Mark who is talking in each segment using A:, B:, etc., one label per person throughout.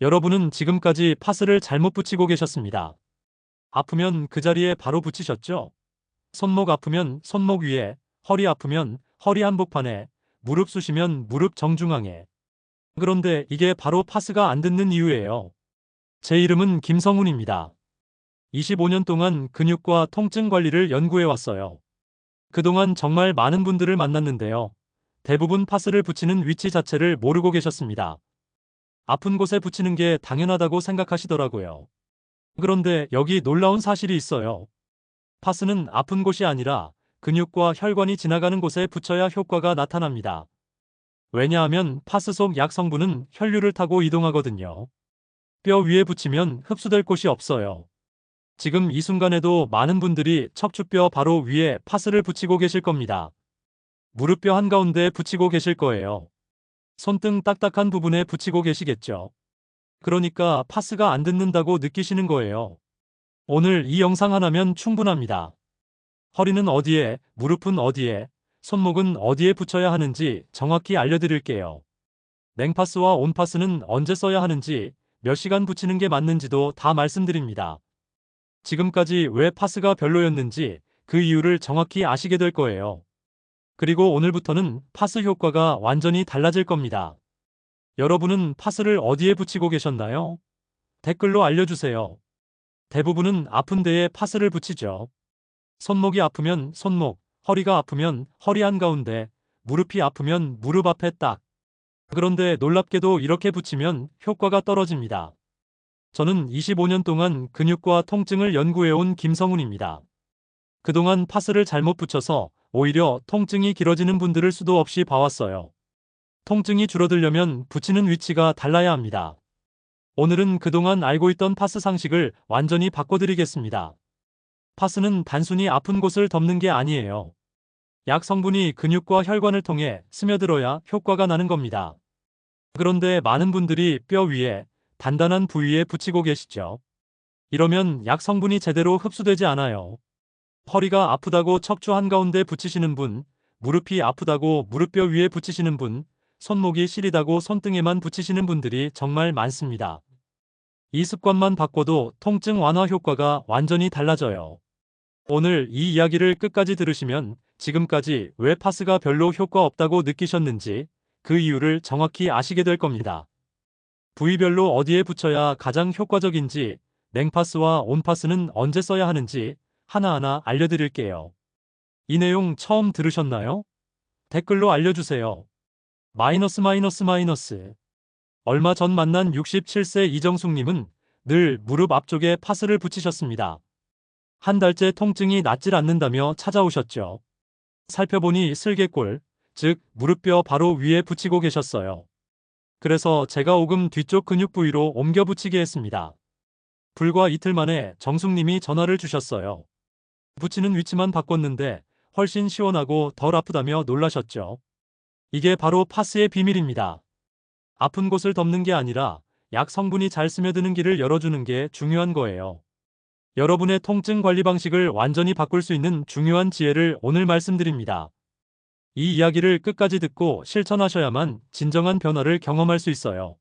A: 여러분은 지금까지 파스를 잘못 붙이고 계셨습니다. 아프면 그 자리에 바로 붙이셨죠? 손목 아프면 손목 위에, 허리 아프면 허리 한복판에, 무릎 쑤시면 무릎 정중앙에. 그런데 이게 바로 파스가 안 듣는 이유예요. 제 이름은 김성훈입니다. 25년 동안 근육과 통증 관리를 연구해 왔어요. 그동안 정말 많은 분들을 만났는데요. 대부분 파스를 붙이는 위치 자체를 모르고 계셨습니다. 아픈 곳에 붙이는 게 당연하다고 생각하시더라고요. 그런데 여기 놀라운 사실이 있어요. 파스는 아픈 곳이 아니라 근육과 혈관이 지나가는 곳에 붙여야 효과가 나타납니다. 왜냐하면 파스 속 약 성분은 혈류를 타고 이동하거든요. 뼈 위에 붙이면 흡수될 곳이 없어요. 지금 이 순간에도 많은 분들이 척추뼈 바로 위에 파스를 붙이고 계실 겁니다. 무릎뼈 한가운데에 붙이고 계실 거예요. 손등 딱딱한 부분에 붙이고 계시겠죠. 그러니까 파스가 안 듣는다고 느끼시는 거예요. 오늘 이 영상 하나면 충분합니다. 허리는 어디에, 무릎은 어디에, 손목은 어디에 붙여야 하는지 정확히 알려드릴게요. 냉파스와 온파스는 언제 써야 하는지, 몇 시간 붙이는 게 맞는지도 다 말씀드립니다. 지금까지 왜 파스가 별로였는지 그 이유를 정확히 아시게 될 거예요. 그리고 오늘부터는 파스 효과가 완전히 달라질 겁니다. 여러분은 파스를 어디에 붙이고 계셨나요? 댓글로 알려주세요. 대부분은 아픈 데에 파스를 붙이죠. 손목이 아프면 손목, 허리가 아프면 허리 한가운데, 무릎이 아프면 무릎 앞에 딱. 그런데 놀랍게도 이렇게 붙이면 효과가 떨어집니다. 저는 25년 동안 근육과 통증을 연구해온 김성훈입니다. 그동안 파스를 잘못 붙여서 오히려 통증이 길어지는 분들을 수도 없이 봐왔어요. 통증이 줄어들려면 붙이는 위치가 달라야 합니다. 오늘은 그동안 알고 있던 파스 상식을 완전히 바꿔드리겠습니다. 파스는 단순히 아픈 곳을 덮는 게 아니에요. 약 성분이 근육과 혈관을 통해 스며들어야 효과가 나는 겁니다. 그런데 많은 분들이 뼈 위에, 단단한 부위에 붙이고 계시죠. 이러면 약 성분이 제대로 흡수되지 않아요. 허리가 아프다고 척추 한가운데 붙이시는 분, 무릎이 아프다고 무릎뼈 위에 붙이시는 분, 손목이 시리다고 손등에만 붙이시는 분들이 정말 많습니다. 이 습관만 바꿔도 통증 완화 효과가 완전히 달라져요. 오늘 이 이야기를 끝까지 들으시면 지금까지 왜 파스가 별로 효과 없다고 느끼셨는지 그 이유를 정확히 아시게 될 겁니다. 부위별로 어디에 붙여야 가장 효과적인지, 냉파스와 온파스는 언제 써야 하는지 하나하나 알려드릴게요. 이 내용 처음 들으셨나요? 댓글로 알려주세요. 마이너스 마이너스 마이너스. 얼마 전 만난 67세 이정숙님은 늘 무릎 앞쪽에 파스를 붙이셨습니다. 한 달째 통증이 낫질 않는다며 찾아오셨죠. 살펴보니 슬개골, 즉 무릎뼈 바로 위에 붙이고 계셨어요. 그래서 제가 오금 뒤쪽 근육 부위로 옮겨 붙이게 했습니다. 불과 이틀 만에 정숙님이 전화를 주셨어요. 붙이는 위치만 바꿨는데 훨씬 시원하고 덜 아프다며 놀라셨죠. 이게 바로 파스의 비밀입니다. 아픈 곳을 덮는 게 아니라 약 성분이 잘 스며드는 길을 열어주는 게 중요한 거예요. 여러분의 통증 관리 방식을 완전히 바꿀 수 있는 중요한 지혜를 오늘 말씀드립니다. 이 이야기를 끝까지 듣고 실천하셔야만 진정한 변화를 경험할 수 있어요.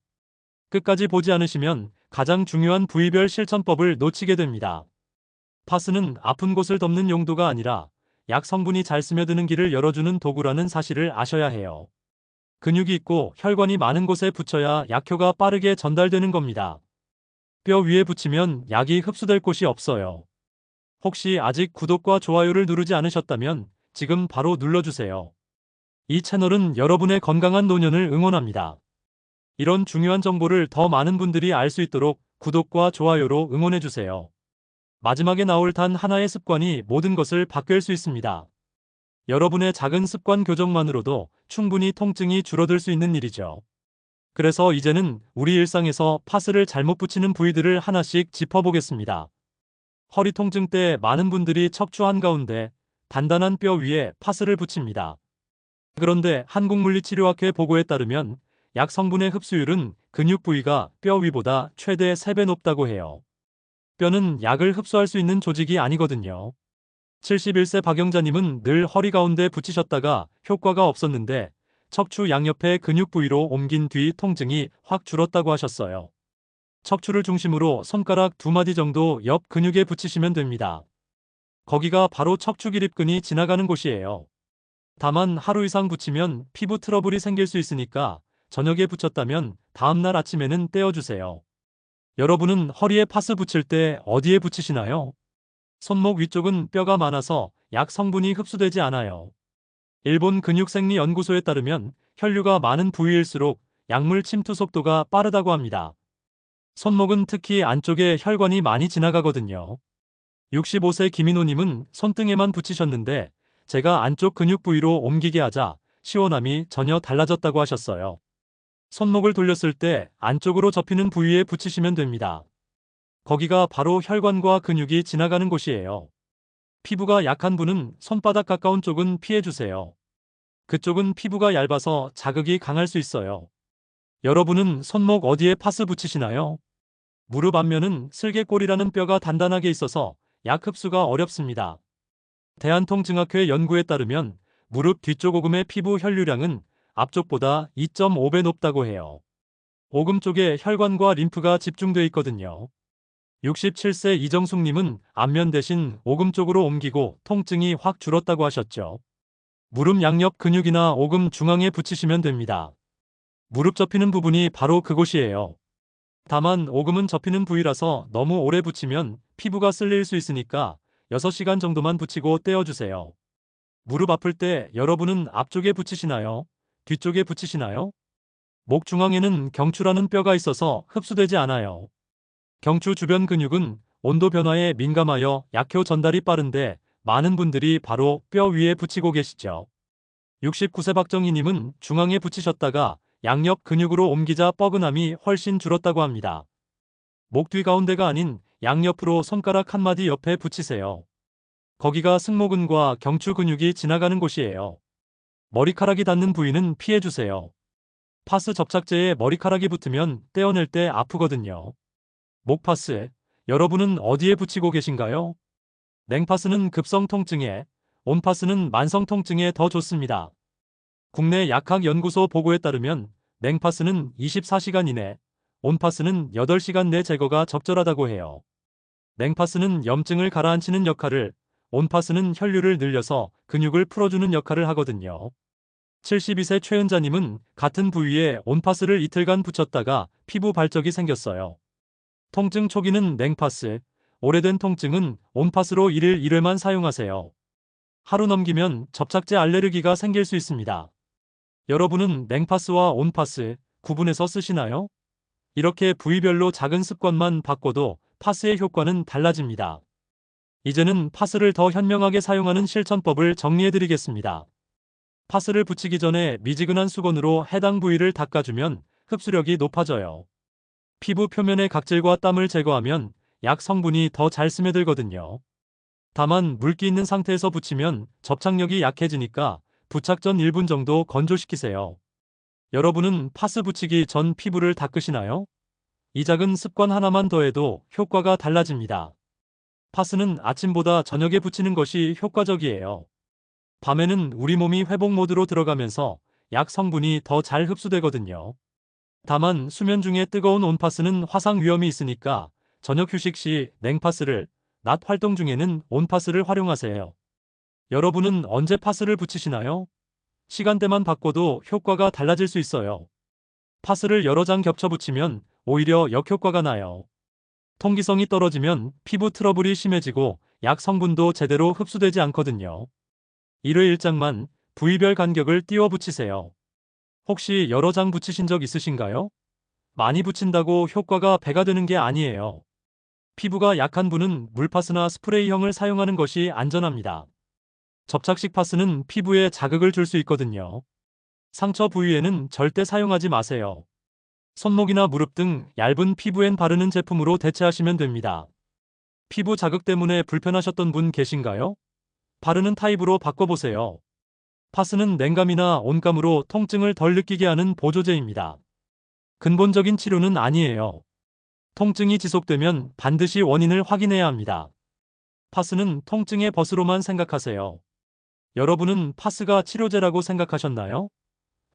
A: 끝까지 보지 않으시면 가장 중요한 부위별 실천법을 놓치게 됩니다. 파스는 아픈 곳을 덮는 용도가 아니라 약 성분이 잘 스며드는 길을 열어주는 도구라는 사실을 아셔야 해요. 근육이 있고 혈관이 많은 곳에 붙여야 약효가 빠르게 전달되는 겁니다. 뼈 위에 붙이면 약이 흡수될 곳이 없어요. 혹시 아직 구독과 좋아요를 누르지 않으셨다면 지금 바로 눌러주세요. 이 채널은 여러분의 건강한 노년을 응원합니다. 이런 중요한 정보를 더 많은 분들이 알 수 있도록 구독과 좋아요로 응원해주세요. 마지막에 나올 단 하나의 습관이 모든 것을 바꿀 수 있습니다. 여러분의 작은 습관 교정만으로도 충분히 통증이 줄어들 수 있는 일이죠. 그래서 이제는 우리 일상에서 파스를 잘못 붙이는 부위들을 하나씩 짚어보겠습니다. 허리 통증 때 많은 분들이 척추 한가운데 단단한 뼈 위에 파스를 붙입니다. 그런데 한국물리치료학회 보고에 따르면 약 성분의 흡수율은 근육 부위가 뼈 위보다 최대 3배 높다고 해요. 뼈는 약을 흡수할 수 있는 조직이 아니거든요. 71세 박영자님은 늘 허리 가운데 붙이셨다가 효과가 없었는데 척추 양옆의 근육 부위로 옮긴 뒤 통증이 확 줄었다고 하셨어요. 척추를 중심으로 손가락 2마디 정도 옆 근육에 붙이시면 됩니다. 거기가 바로 척추 기립근이 지나가는 곳이에요. 다만 하루 이상 붙이면 피부 트러블이 생길 수 있으니까 저녁에 붙였다면 다음날 아침에는 떼어주세요. 여러분은 허리에 파스 붙일 때 어디에 붙이시나요? 손목 위쪽은 뼈가 많아서 약 성분이 흡수되지 않아요. 일본 근육생리연구소에 따르면 혈류가 많은 부위일수록 약물 침투 속도가 빠르다고 합니다. 손목은 특히 안쪽에 혈관이 많이 지나가거든요. 65세 김인호님은 손등에만 붙이셨는데 제가 안쪽 근육 부위로 옮기게 하자 시원함이 전혀 달라졌다고 하셨어요. 손목을 돌렸을 때 안쪽으로 접히는 부위에 붙이시면 됩니다. 거기가 바로 혈관과 근육이 지나가는 곳이에요. 피부가 약한 분은 손바닥 가까운 쪽은 피해주세요. 그쪽은 피부가 얇아서 자극이 강할 수 있어요. 여러분은 손목 어디에 파스 붙이시나요? 무릎 앞면은 슬개골이라는 뼈가 단단하게 있어서 약 흡수가 어렵습니다. 대한통증학회 연구에 따르면 무릎 뒤쪽 오금의 피부 혈류량은 앞쪽보다 2.5배 높다고 해요. 오금 쪽에 혈관과 림프가 집중돼 있거든요. 67세 이정숙님은 앞면 대신 오금 쪽으로 옮기고 통증이 확 줄었다고 하셨죠. 무릎 양옆 근육이나 오금 중앙에 붙이시면 됩니다. 무릎 접히는 부분이 바로 그곳이에요. 다만 오금은 접히는 부위라서 너무 오래 붙이면 피부가 쓸릴 수 있으니까 6시간 정도만 붙이고 떼어주세요. 무릎 아플 때 여러분은 앞쪽에 붙이시나요? 뒤쪽에 붙이시나요? 목 중앙에는 경추라는 뼈가 있어서 흡수되지 않아요. 경추 주변 근육은 온도 변화에 민감하여 약효 전달이 빠른데 많은 분들이 바로 뼈 위에 붙이고 계시죠. 69세 박정희님은 중앙에 붙이셨다가 양옆 근육으로 옮기자 뻐근함이 훨씬 줄었다고 합니다. 목 뒤 가운데가 아닌 양옆으로 손가락 한 마디 옆에 붙이세요. 거기가 승모근과 경추 근육이 지나가는 곳이에요. 머리카락이 닿는 부위는 피해주세요. 파스 접착제에 머리카락이 붙으면 떼어낼 때 아프거든요. 목파스, 여러분은 어디에 붙이고 계신가요? 냉파스는 급성 통증에, 온파스는 만성 통증에 더 좋습니다. 국내 약학연구소 보고에 따르면 냉파스는 24시간 이내, 온파스는 8시간 내 제거가 적절하다고 해요. 냉파스는 염증을 가라앉히는 역할을, 온파스는 혈류를 늘려서 근육을 풀어주는 역할을 하거든요. 72세 최은자님은 같은 부위에 온파스를 이틀간 붙였다가 피부 발적이 생겼어요. 통증 초기는 냉파스, 오래된 통증은 온파스로 1일 1회만 사용하세요. 하루 넘기면 접착제 알레르기가 생길 수 있습니다. 여러분은 냉파스와 온파스 구분해서 쓰시나요? 이렇게 부위별로 작은 습관만 바꿔도 파스의 효과는 달라집니다. 이제는 파스를 더 현명하게 사용하는 실천법을 정리해드리겠습니다. 파스를 붙이기 전에 미지근한 수건으로 해당 부위를 닦아주면 흡수력이 높아져요. 피부 표면의 각질과 땀을 제거하면 약 성분이 더 잘 스며들거든요. 다만 물기 있는 상태에서 붙이면 접착력이 약해지니까 부착 전 1분 정도 건조시키세요. 여러분은 파스 붙이기 전 피부를 닦으시나요? 이 작은 습관 하나만 더해도 효과가 달라집니다. 파스는 아침보다 저녁에 붙이는 것이 효과적이에요. 밤에는 우리 몸이 회복 모드로 들어가면서 약 성분이 더 잘 흡수되거든요. 다만 수면 중에 뜨거운 온파스는 화상 위험이 있으니까 저녁 휴식 시 냉파스를, 낮 활동 중에는 온파스를 활용하세요. 여러분은 언제 파스를 붙이시나요? 시간대만 바꿔도 효과가 달라질 수 있어요. 파스를 여러 장 겹쳐 붙이면 오히려 역효과가 나요. 통기성이 떨어지면 피부 트러블이 심해지고 약 성분도 제대로 흡수되지 않거든요. 1회 1장만 부위별 간격을 띄워 붙이세요. 혹시 여러 장 붙이신 적 있으신가요? 많이 붙인다고 효과가 배가 되는 게 아니에요. 피부가 약한 분은 물파스나 스프레이형을 사용하는 것이 안전합니다. 접착식 파스는 피부에 자극을 줄 수 있거든요. 상처 부위에는 절대 사용하지 마세요. 손목이나 무릎 등 얇은 피부엔 바르는 제품으로 대체하시면 됩니다. 피부 자극 때문에 불편하셨던 분 계신가요? 바르는 타입으로 바꿔보세요. 파스는 냉감이나 온감으로 통증을 덜 느끼게 하는 보조제입니다. 근본적인 치료는 아니에요. 통증이 지속되면 반드시 원인을 확인해야 합니다. 파스는 통증의 벗으로만 생각하세요. 여러분은 파스가 치료제라고 생각하셨나요?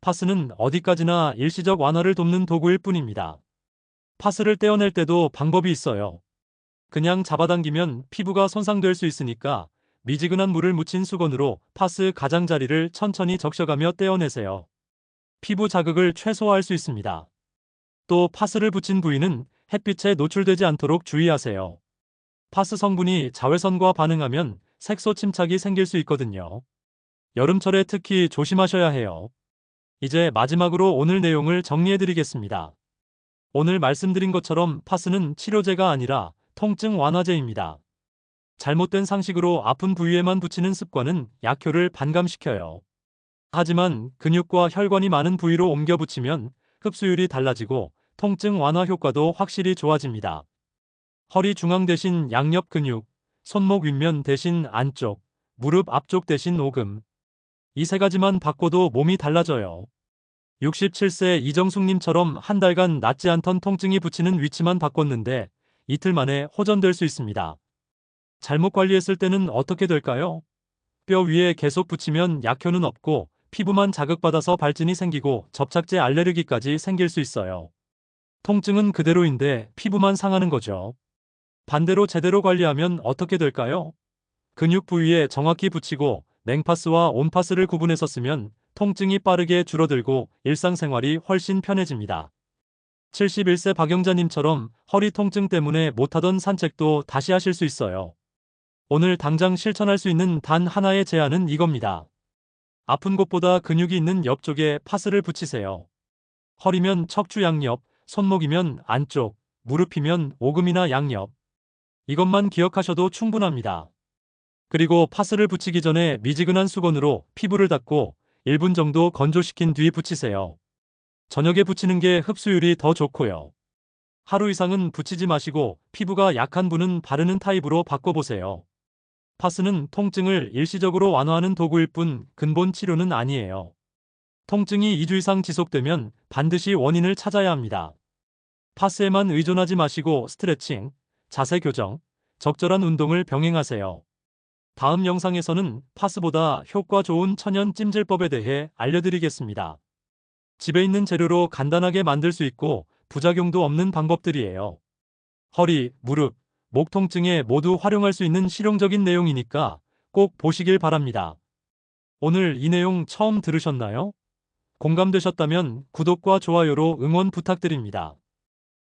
A: 파스는 어디까지나 일시적 완화를 돕는 도구일 뿐입니다. 파스를 떼어낼 때도 방법이 있어요. 그냥 잡아당기면 피부가 손상될 수 있으니까 미지근한 물을 묻힌 수건으로 파스 가장자리를 천천히 적셔가며 떼어내세요. 피부 자극을 최소화할 수 있습니다. 또 파스를 붙인 부위는 햇빛에 노출되지 않도록 주의하세요. 파스 성분이 자외선과 반응하면 색소 침착이 생길 수 있거든요. 여름철에 특히 조심하셔야 해요. 이제 마지막으로 오늘 내용을 정리해드리겠습니다. 오늘 말씀드린 것처럼 파스는 치료제가 아니라 통증 완화제입니다. 잘못된 상식으로 아픈 부위에만 붙이는 습관은 약효를 반감시켜요. 하지만 근육과 혈관이 많은 부위로 옮겨 붙이면 흡수율이 달라지고 통증 완화 효과도 확실히 좋아집니다. 허리 중앙 대신 양옆 근육, 손목 윗면 대신 안쪽, 무릎 앞쪽 대신 오금. 이 세 가지만 바꿔도 몸이 달라져요. 67세 이정숙님처럼 한 달간 낫지 않던 통증이 붙이는 위치만 바꿨는데 이틀 만에 호전될 수 있습니다. 잘못 관리했을 때는 어떻게 될까요? 뼈 위에 계속 붙이면 약효는 없고 피부만 자극받아서 발진이 생기고 접착제 알레르기까지 생길 수 있어요. 통증은 그대로인데 피부만 상하는 거죠. 반대로 제대로 관리하면 어떻게 될까요? 근육 부위에 정확히 붙이고 냉파스와 온파스를 구분해서 쓰면 통증이 빠르게 줄어들고 일상생활이 훨씬 편해집니다. 71세 박영자님처럼 허리 통증 때문에 못하던 산책도 다시 하실 수 있어요. 오늘 당장 실천할 수 있는 단 하나의 제안은 이겁니다. 아픈 곳보다 근육이 있는 옆쪽에 파스를 붙이세요. 허리면 척추 양옆, 손목이면 안쪽, 무릎이면 오금이나 양옆. 이것만 기억하셔도 충분합니다. 그리고 파스를 붙이기 전에 미지근한 수건으로 피부를 닦고 1분 정도 건조시킨 뒤 붙이세요. 저녁에 붙이는 게 흡수율이 더 좋고요. 하루 이상은 붙이지 마시고 피부가 약한 분은 바르는 타입으로 바꿔보세요. 파스는 통증을 일시적으로 완화하는 도구일 뿐 근본 치료는 아니에요. 통증이 2주 이상 지속되면 반드시 원인을 찾아야 합니다. 파스에만 의존하지 마시고 스트레칭, 자세 교정, 적절한 운동을 병행하세요. 다음 영상에서는 파스보다 효과 좋은 천연 찜질법에 대해 알려드리겠습니다. 집에 있는 재료로 간단하게 만들 수 있고 부작용도 없는 방법들이에요. 허리, 무릎, 목 통증에 모두 활용할 수 있는 실용적인 내용이니까 꼭 보시길 바랍니다. 오늘 이 내용 처음 들으셨나요? 공감되셨다면 구독과 좋아요로 응원 부탁드립니다.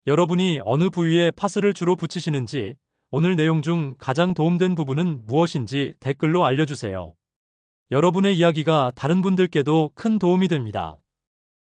A: 여러분이 어느 부위에 파스를 주로 붙이시는지, 오늘 내용 중 가장 도움된 부분은 무엇인지 댓글로 알려주세요. 여러분의 이야기가 다른 분들께도 큰 도움이 됩니다.